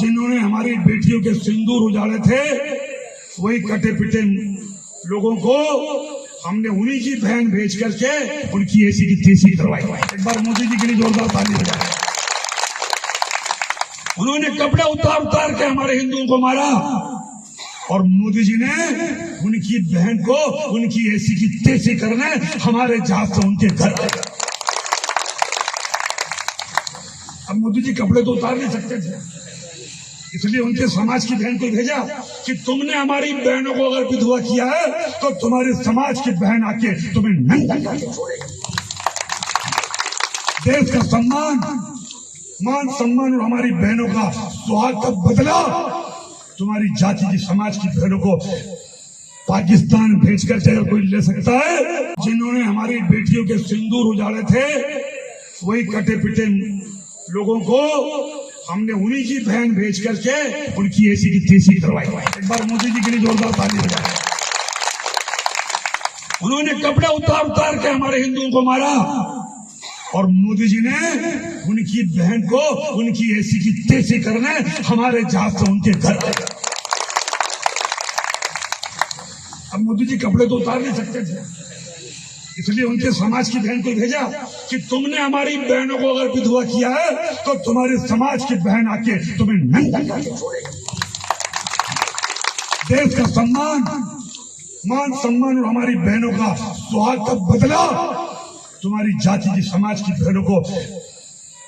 जिन्होंने हमारी बेटियों के सिंदूर उजाड़े थे, वही कटे पिटे लोगों को हमने उन्हीं की बहन भेज करके उनकी ऐसी की तैसी करवाई। एक बार मोदी जी के लिए जोरदार ताली बजाएं। उन्होंने कपड़े उतार उतार के हमारे हिंदुओं को मारा और मोदी जी ने उनकी बहन को उनकी ऐसी की तैसी करने हमारे जहाज से उनके घर आए। अब मोदी जी कपड़े तो उतार नहीं सकते थे, इसलिए उनके समाज की बहन को भेजा कि तुमने हमारी बहनों को अगर विधवा किया है तो तुम्हारे समाज की बहन आके तुम्हें नंगा करके छोड़ेगी। देश का सम्मान, मान सम्मान और हमारी बहनों का सुहाग का बदला तुम्हारी जाति की समाज की बहनों को पाकिस्तान भेजकर अगर कोई ले सकता है। जिन्होंने हमारी बेटियों के सिंदूर उजाड़े थे, वही कटे पिटे लोगों को हमने उन्हीं की बहन भेज करके उनकी ऐसी की तैसी करवाई। एक बार मोदी जी के लिए जोरदार ताली बजाएं। उन्होंने कपड़े उतार उतार के हमारे हिंदुओं को मारा और मोदी जी ने उनकी बहन को उनकी ऐसी की तैसी करने हमारे जहाज से उनके घर आए। अब मोदी जी कपड़े तो उतार नहीं सकते थे, इसलिए उनके समाज की बहन को भेजा कि तुमने हमारी बहनों को अगर विधवा किया है तो तुम्हारे समाज की बहन आके तुम्हें नंगा करके छोड़ेगी। देश का सम्मान, मान सम्मान और हमारी बहनों का सुहाग का बदला तुम्हारी जाति की समाज की बहनों को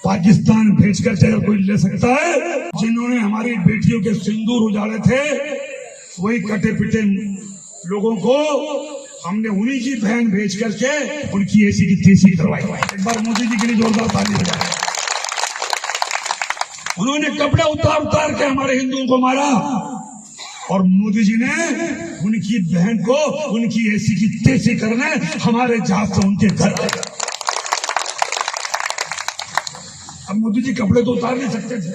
पाकिस्तान भेजकर अगर कोई ले सकता है। जिन्होंने हमारी बेटियों के सिंदूर उजाड़े थे, वही कटे पिटे लोगों को हमने उन्हीं की बहन भेज करके उनकी ऐसी की तैसी करवाई। एक बार मोदी जी के लिए जोरदार ताली बजाएं। उन्होंने कपड़े उतार उतार के हमारे हिंदुओं को मारा और मोदी जी ने उनकी बहन को उनकी ऐसी की तैसी करने हमारे जहाज से उनके घर आए। अब मोदी जी कपड़े तो उतार नहीं सकते थे,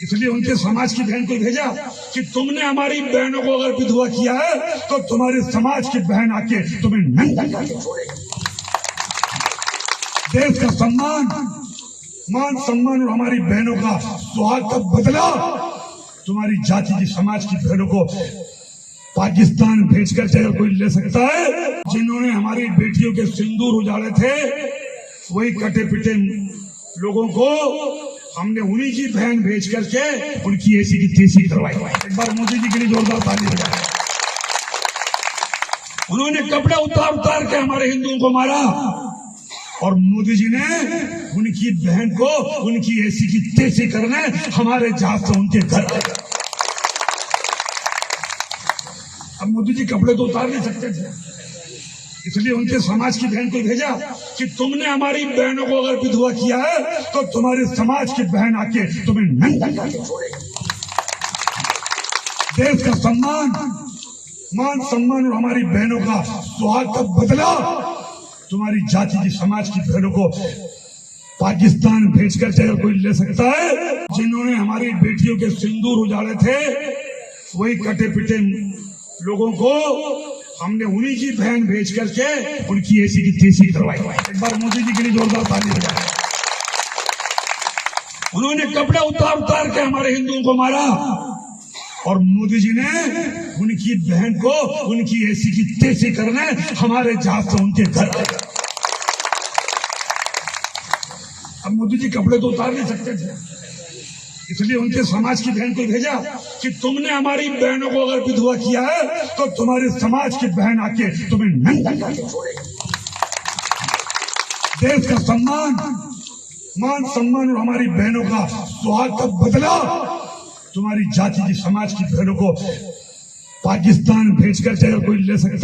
इसलिए उनके समाज की बहन को भेजा कि तुमने हमारी बहनों को अगर विधवा किया है तो तुम्हारे समाज की बहन आके तुम्हें नंगा करके छोड़ेगी। देश का सम्मान, मान सम्मान और हमारी बहनों का सुहाग का बदला तुम्हारी जाति की समाज की बहनों को पाकिस्तान भेजकर अगर कोई ले सकता है। जिन्होंने हमारी बेटियों के सिंदूर उजाड़े थे, वही कटे पिटे लोगों को हमने उन्हीं की बहन भेज करके उनकी ऐसी की तैसी करवाई। एक बार मोदी जी के लिए जोरदार ताली बजाएं। उन्होंने कपड़े उतार उतार के हमारे हिंदुओं को मारा और मोदी जी ने उनकी बहन को उनकी ऐसी की तैसी करने हमारे जहाज से उनके घर आए। अब मोदी जी कपड़े तो उतार नहीं सकते थे, इसलिए उनके समाज की बहन को भेजा कि तुमने हमारी बहनों को अगर विधवा किया है तो तुम्हारे समाज की बहन आके तुम्हें नंगा करके छोड़ेगी। देश का सम्मान, मान सम्मान और हमारी बहनों का सुहाग का बदला तुम्हारी जाति की समाज की बहनों को पाकिस्तान भेजकर अगर कोई ले सकता है। जिन्होंने हमारी बेटियों के सिंदूर उजाड़े थे, वही कटे पिटे लोगों को हमने उन्हीं की बहन भेज करके उनकी ऐसी की तैसी करवाई। एक बार मोदी जी के लिए जोरदार ताली बजाएं। उन्होंने कपड़े उतार उतार के हमारे हिंदुओं को मारा और मोदी जी ने उनकी बहन को उनकी ऐसी की तैसी करने हमारे जहाज से उनके घर आए। अब मोदी जी कपड़े तो उतार नहीं सकते थे, इसलिए उनके समाज की बहन को भेजा कि तुमने हमारी बहनों को अगर विधवा किया है तो तुम्हारे समाज की बहन आके तुम्हें नंगा करके छोड़ेगी। देश का सम्मान, मान सम्मान और हमारी बहनों का सुहाग का बदला तुम्हारी जाति की समाज की बहनों को पाकिस्तान भेजकर अगर कोई ले सकता